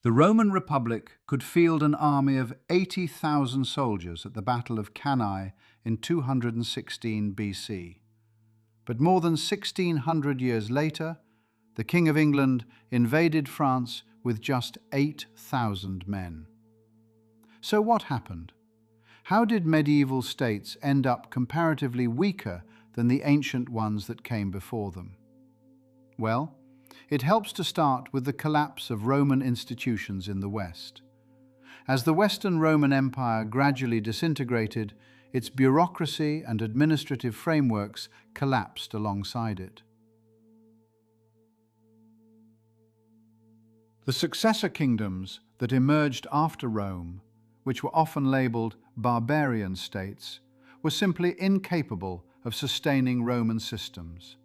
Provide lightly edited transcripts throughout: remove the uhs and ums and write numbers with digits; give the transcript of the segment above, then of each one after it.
The Roman Republic could field an army of 80,000 soldiers at the Battle of Cannae in 216 BC. But more than 1,600 years later, the King of England invaded France with just 8,000 men. So what happened? How did medieval states end up comparatively weaker than the ancient ones that came before them? Well, it helps to start with the collapse of Roman institutions in the West. As the Western Roman Empire gradually disintegrated, its bureaucracy and administrative frameworks collapsed alongside it. The successor kingdoms that emerged after Rome, which were often labeled barbarian states, were simply incapable of sustaining Roman systems.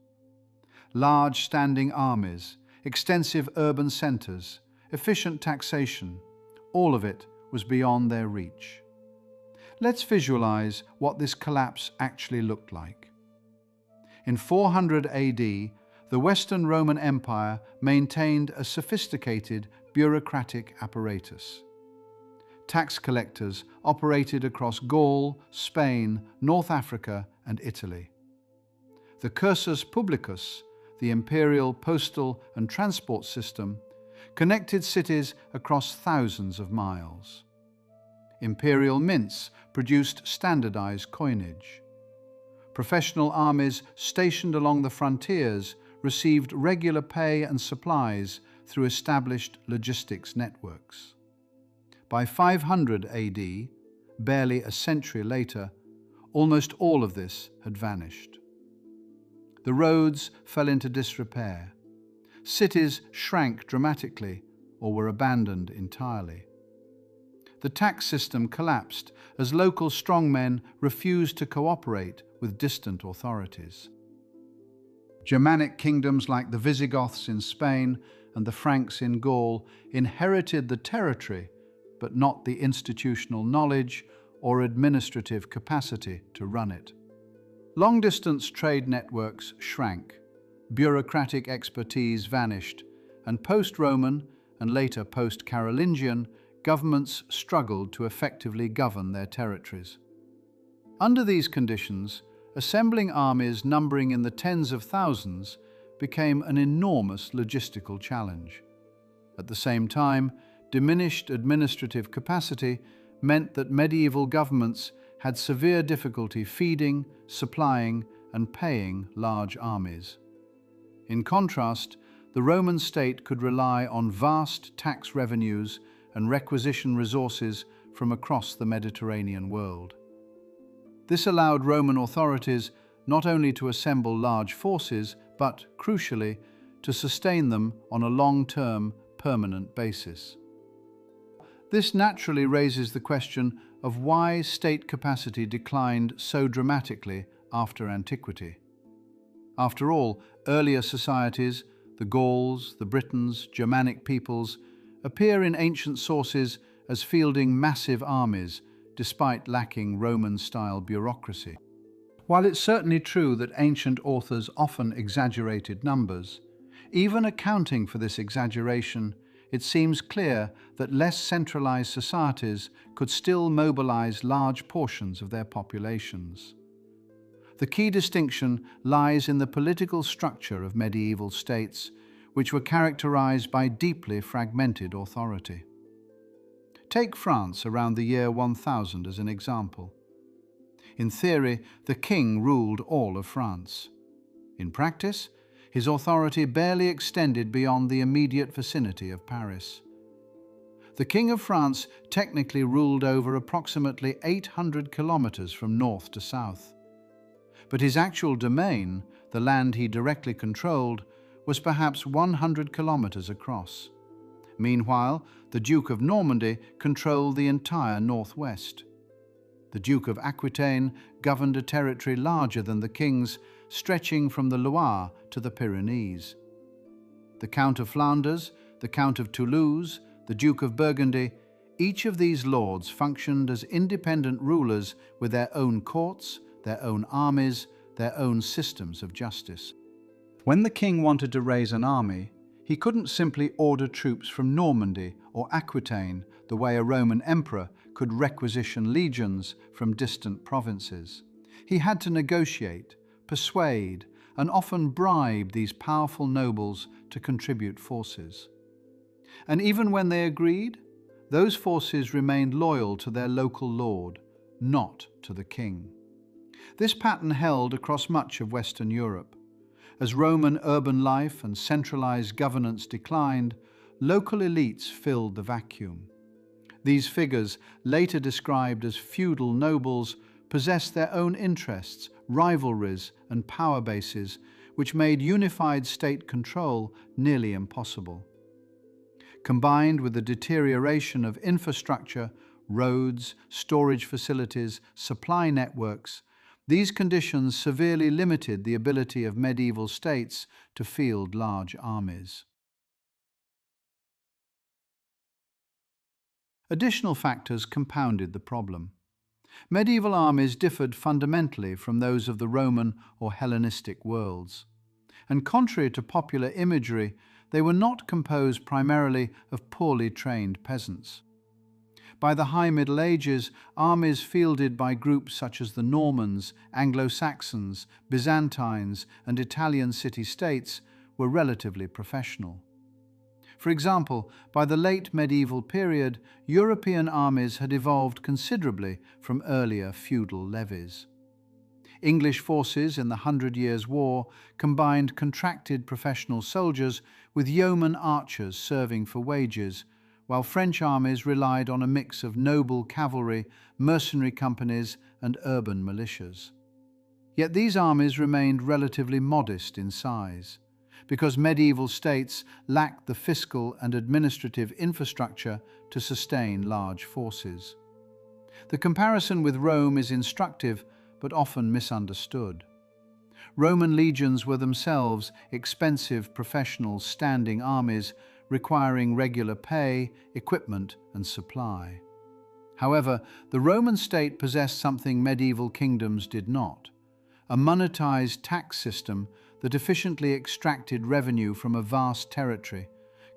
Large standing armies, extensive urban centers, efficient taxation, all of it was beyond their reach. Let's visualize what this collapse actually looked like. In 400 AD, the Western Roman Empire maintained a sophisticated bureaucratic apparatus. Tax collectors operated across Gaul, Spain, North Africa, and Italy. The cursus publicus, the imperial postal and transport system, connected cities across thousands of miles. Imperial mints produced standardized coinage. Professional armies stationed along the frontiers received regular pay and supplies through established logistics networks. By 500 AD, barely a century later, almost all of this had vanished. The roads fell into disrepair. Cities shrank dramatically or were abandoned entirely. The tax system collapsed as local strongmen refused to cooperate with distant authorities. Germanic kingdoms like the Visigoths in Spain and the Franks in Gaul inherited the territory, but not the institutional knowledge or administrative capacity to run it. Long-distance trade networks shrank, bureaucratic expertise vanished, and post-Roman and later post-Carolingian governments struggled to effectively govern their territories. Under these conditions, assembling armies numbering in the tens of thousands became an enormous logistical challenge. At the same time, diminished administrative capacity meant that medieval governments had severe difficulty feeding, supplying, and paying large armies. In contrast, the Roman state could rely on vast tax revenues and requisition resources from across the Mediterranean world. This allowed Roman authorities not only to assemble large forces, but, crucially, to sustain them on a long-term, permanent basis. This naturally raises the question of why state capacity declined so dramatically after antiquity. After all, earlier societies, the Gauls, the Britons, Germanic peoples, appear in ancient sources as fielding massive armies, despite lacking Roman-style bureaucracy. While it's certainly true that ancient authors often exaggerated numbers, even accounting for this exaggeration, it seems clear that less centralized societies could still mobilize large portions of their populations. The key distinction lies in the political structure of medieval states, which were characterized by deeply fragmented authority. Take France around the year 1000 as an example. In theory, the king ruled all of France. In practice, his authority barely extended beyond the immediate vicinity of Paris. The King of France technically ruled over approximately 800 kilometers from north to south. But his actual domain, the land he directly controlled, was perhaps 100 kilometers across. Meanwhile, the Duke of Normandy controlled the entire northwest. The Duke of Aquitaine governed a territory larger than the king's, stretching from the Loire to the Pyrenees. The Count of Flanders, the Count of Toulouse, the Duke of Burgundy, each of these lords functioned as independent rulers with their own courts, their own armies, their own systems of justice. When the king wanted to raise an army, He couldn't simply order troops from Normandy or Aquitaine the way a Roman emperor could requisition legions from distant provinces. He had to negotiate, persuade, and often bribe these powerful nobles to contribute forces. And even when they agreed, those forces remained loyal to their local lord, not to the king. This pattern held across much of Western Europe. As Roman urban life and centralized governance declined, local elites filled the vacuum. These figures, later described as feudal nobles, possessed their own interests, rivalries, and power bases, which made unified state control nearly impossible. Combined with the deterioration of infrastructure, roads, storage facilities, supply networks, these conditions severely limited the ability of medieval states to field large armies. Additional factors compounded the problem. Medieval armies differed fundamentally from those of the Roman or Hellenistic worlds. And contrary to popular imagery, they were not composed primarily of poorly trained peasants. By the High Middle Ages, armies fielded by groups such as the Normans, Anglo-Saxons, Byzantines, and Italian city-states were relatively professional. For example, by the late medieval period, European armies had evolved considerably from earlier feudal levies. English forces in the Hundred Years' War combined contracted professional soldiers with yeoman archers serving for wages, while French armies relied on a mix of noble cavalry, mercenary companies, and urban militias. Yet these armies remained relatively modest in size, because medieval states lacked the fiscal and administrative infrastructure to sustain large forces. The comparison with Rome is instructive, but often misunderstood. Roman legions were themselves expensive professional standing armies requiring regular pay, equipment, and supply. However, the Roman state possessed something medieval kingdoms did not: a monetized tax system that efficiently extracted revenue from a vast territory,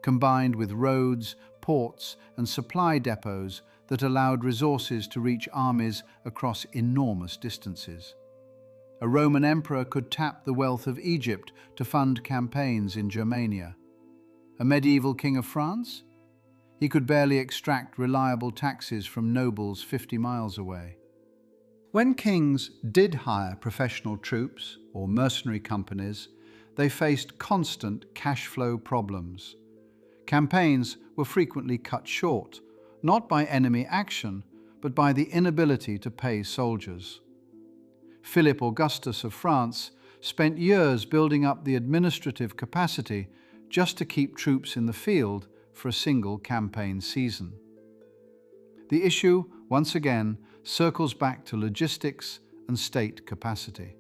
combined with roads, ports, and supply depots that allowed resources to reach armies across enormous distances. A Roman emperor could tap the wealth of Egypt to fund campaigns in Germania. A medieval king of France? He could barely extract reliable taxes from nobles 50 miles away. When kings did hire professional troops or mercenary companies, they faced constant cash flow problems. Campaigns were frequently cut short, not by enemy action, but by the inability to pay soldiers. Philip Augustus of France spent years building up the administrative capacity just to keep troops in the field for a single campaign season. The issue, once again, circles back to logistics and state capacity.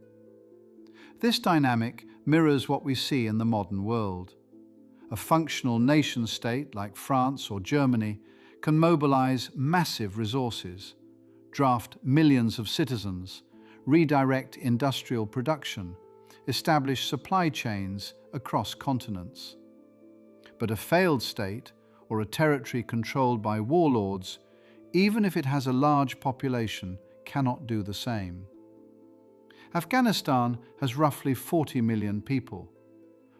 This dynamic mirrors what we see in the modern world. A functional nation-state like France or Germany can mobilize massive resources, draft millions of citizens, redirect industrial production, establish supply chains across continents. But a failed state, or a territory controlled by warlords, even if it has a large population, cannot do the same. Afghanistan has roughly 40 million people,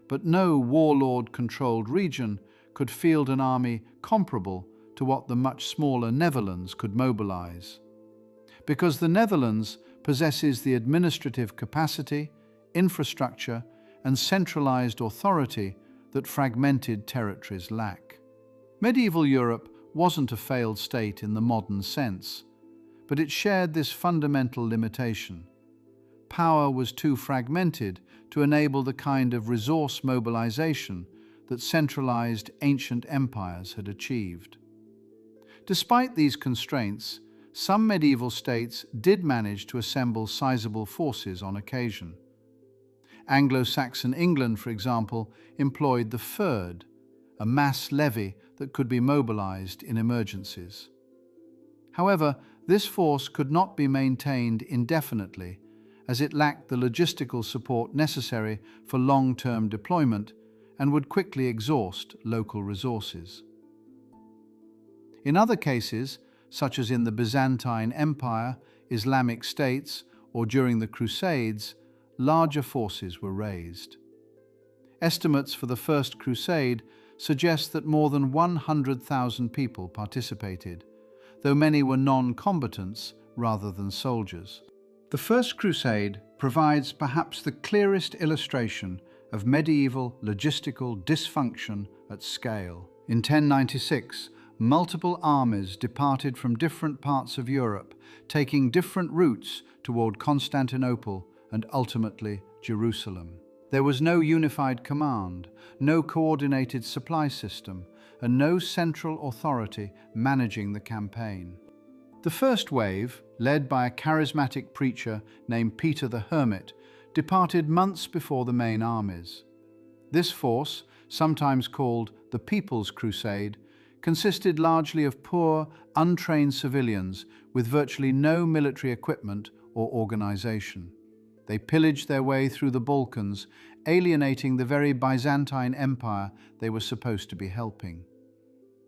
but no warlord-controlled region could field an army comparable to what the much smaller Netherlands could mobilize. Because the Netherlands possesses the administrative capacity, infrastructure, and centralized authority that fragmented territories lack. Medieval Europe wasn't a failed state in the modern sense, but it shared this fundamental limitation. Power was too fragmented to enable the kind of resource mobilization that centralized ancient empires had achieved. Despite these constraints, some medieval states did manage to assemble sizable forces on occasion. Anglo-Saxon England, for example, employed the fyrd, a mass levy that could be mobilized in emergencies. However, this force could not be maintained indefinitely, as it lacked the logistical support necessary for long-term deployment and would quickly exhaust local resources. In other cases, such as in the Byzantine Empire, Islamic states, or during the Crusades, larger forces were raised. Estimates for the First Crusade suggest that more than 100,000 people participated, though many were non-combatants rather than soldiers. The First Crusade provides perhaps the clearest illustration of medieval logistical dysfunction at scale. In 1096, multiple armies departed from different parts of Europe, taking different routes toward Constantinople and ultimately Jerusalem. There was no unified command, no coordinated supply system, and no central authority managing the campaign. The first wave, led by a charismatic preacher named Peter the Hermit, departed months before the main armies. This force, sometimes called the People's Crusade, consisted largely of poor, untrained civilians with virtually no military equipment or organization. They pillaged their way through the Balkans, alienating the very Byzantine Empire they were supposed to be helping.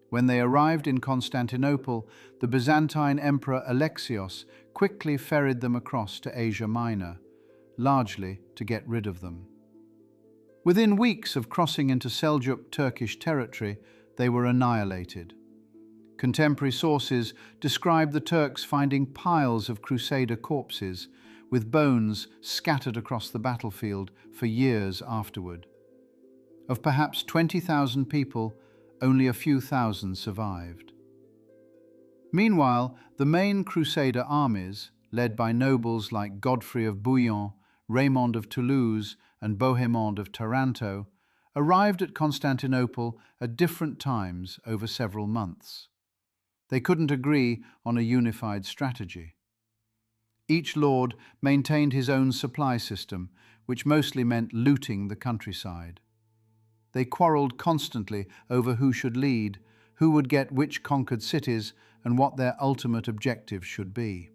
When they arrived in Constantinople, the Byzantine Emperor Alexios quickly ferried them across to Asia Minor, largely to get rid of them. Within weeks of crossing into Seljuk Turkish territory, they were annihilated. Contemporary sources describe the Turks finding piles of Crusader corpses, with bones scattered across the battlefield for years afterward. Of perhaps 20,000 people, only a few thousand survived. Meanwhile, the main Crusader armies, led by nobles like Godfrey of Bouillon, Raymond of Toulouse, and Bohemond of Taranto, arrived at Constantinople at different times over several months. They couldn't agree on a unified strategy. Each lord maintained his own supply system, which mostly meant looting the countryside. They quarreled constantly over who should lead, who would get which conquered cities, and what their ultimate objective should be.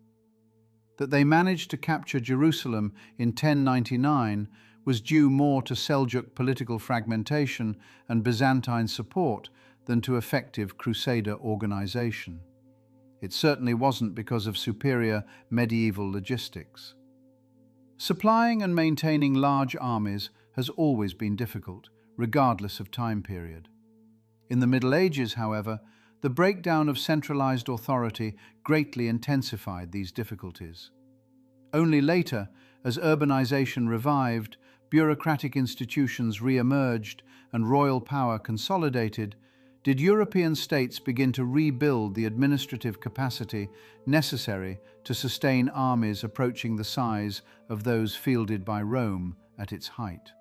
That they managed to capture Jerusalem in 1099 was due more to Seljuk political fragmentation and Byzantine support than to effective Crusader organization. It certainly wasn't because of superior medieval logistics. Supplying and maintaining large armies has always been difficult, regardless of time period. In the Middle Ages, however, the breakdown of centralized authority greatly intensified these difficulties. Only later, as urbanization revived, bureaucratic institutions re-emerged, and royal power consolidated, did European states begin to rebuild the administrative capacity necessary to sustain armies approaching the size of those fielded by Rome at its height.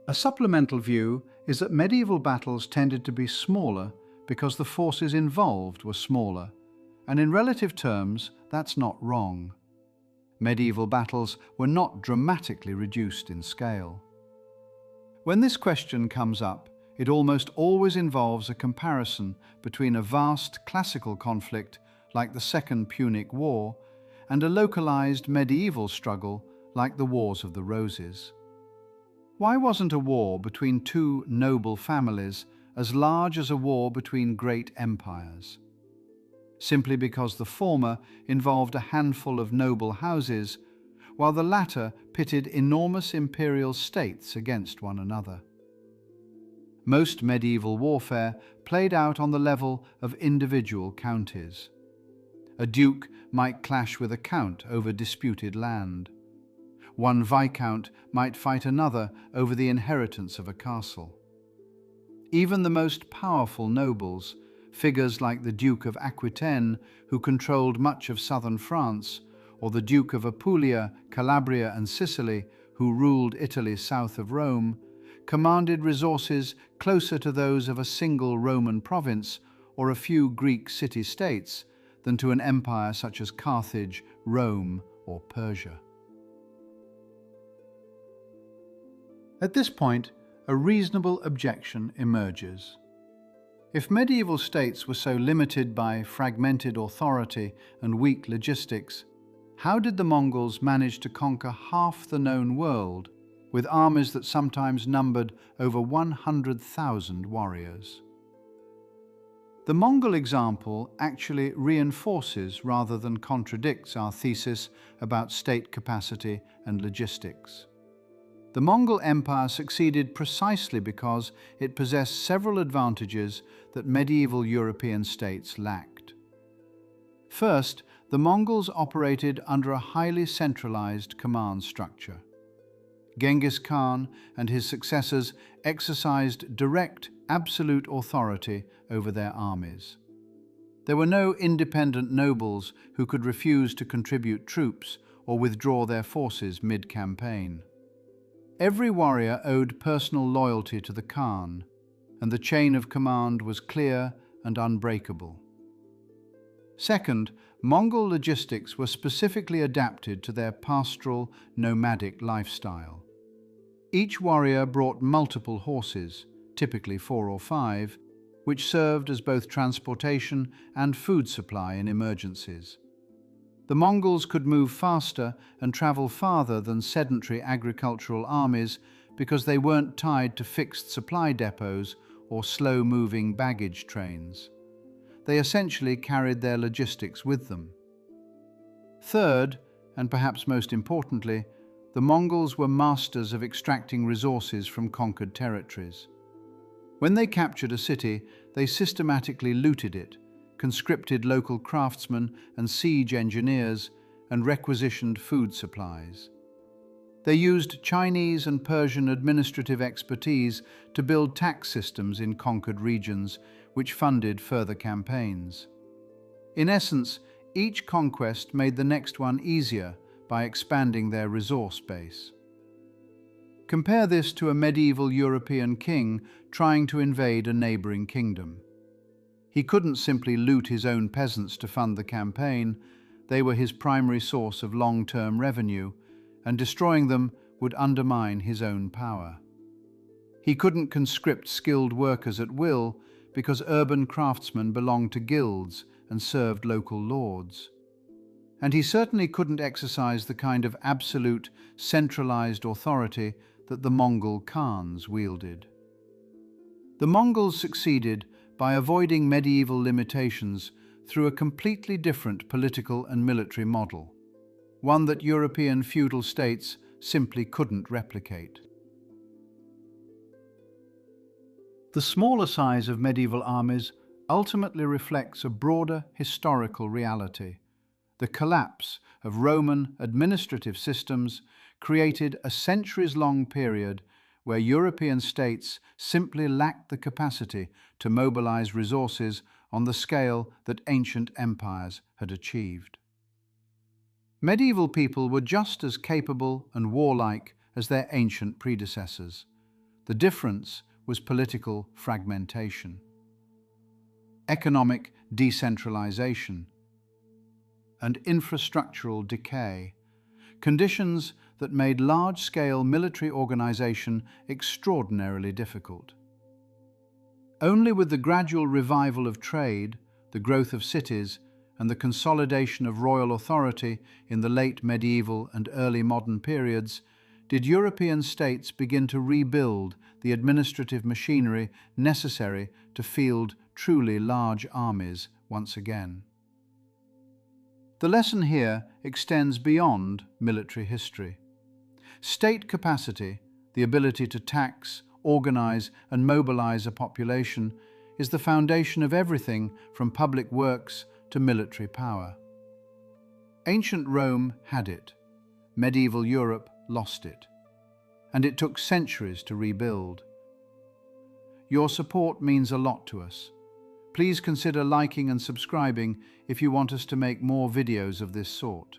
A supplemental view is that medieval battles tended to be smaller because the forces involved were smaller, and in relative terms, that's not wrong. Medieval battles were not dramatically reduced in scale. When this question comes up, it almost always involves a comparison between a vast classical conflict, like the Second Punic War, and a localized medieval struggle, like the Wars of the Roses. Why wasn't a war between two noble families as large as a war between great empires? Simply because the former involved a handful of noble houses, while the latter pitted enormous imperial states against one another. Most medieval warfare played out on the level of individual counties. A duke might clash with a count over disputed land. One viscount might fight another over the inheritance of a castle. Even the most powerful nobles, figures like the Duke of Aquitaine, who controlled much of southern France, or the Duke of Apulia, Calabria, and Sicily, who ruled Italy south of Rome, commanded resources closer to those of a single Roman province or a few Greek city-states than to an empire such as Carthage, Rome, or Persia. At this point, a reasonable objection emerges. If medieval states were so limited by fragmented authority and weak logistics, how did the Mongols manage to conquer half the known world with armies that sometimes numbered over 100,000 warriors. The Mongol example actually reinforces rather than contradicts our thesis about state capacity and logistics. The Mongol Empire succeeded precisely because it possessed several advantages that medieval European states lacked. First, the Mongols operated under a highly centralized command structure. Genghis Khan and his successors exercised direct, absolute authority over their armies. There were no independent nobles who could refuse to contribute troops or withdraw their forces mid-campaign. Every warrior owed personal loyalty to the Khan, and the chain of command was clear and unbreakable. Second, Mongol logistics were specifically adapted to their pastoral, nomadic lifestyle. Each warrior brought multiple horses, typically 4 or 5, which served as both transportation and food supply in emergencies. The Mongols could move faster and travel farther than sedentary agricultural armies because they weren't tied to fixed supply depots or slow-moving baggage trains. They essentially carried their logistics with them. Third, and perhaps most importantly, the Mongols were masters of extracting resources from conquered territories. When they captured a city, they systematically looted it, conscripted local craftsmen and siege engineers, and requisitioned food supplies. They used Chinese and Persian administrative expertise to build tax systems in conquered regions, which funded further campaigns. In essence, each conquest made the next one easier by expanding their resource base. Compare this to a medieval European king trying to invade a neighboring kingdom. He couldn't simply loot his own peasants to fund the campaign. They were his primary source of long-term revenue, and destroying them would undermine his own power. He couldn't conscript skilled workers at will because urban craftsmen belonged to guilds and served local lords. And he certainly couldn't exercise the kind of absolute, centralized authority that the Mongol Khans wielded. The Mongols succeeded by avoiding medieval limitations through a completely different political and military model, one that European feudal states simply couldn't replicate. The smaller size of medieval armies ultimately reflects a broader historical reality. The collapse of Roman administrative systems created a centuries-long period where European states simply lacked the capacity to mobilize resources on the scale that ancient empires had achieved. Medieval people were just as capable and warlike as their ancient predecessors. The difference was political fragmentation, economic decentralization, and infrastructural decay, conditions that made large-scale military organization extraordinarily difficult. Only with the gradual revival of trade, the growth of cities, and the consolidation of royal authority in the late medieval and early modern periods did European states begin to rebuild the administrative machinery necessary to field truly large armies once again. The lesson here extends beyond military history. State capacity, the ability to tax, organize, and mobilize a population, is the foundation of everything from public works to military power. Ancient Rome had it, medieval Europe lost it, and it took centuries to rebuild. Your support means a lot to us. Please consider liking and subscribing if you want us to make more videos of this sort.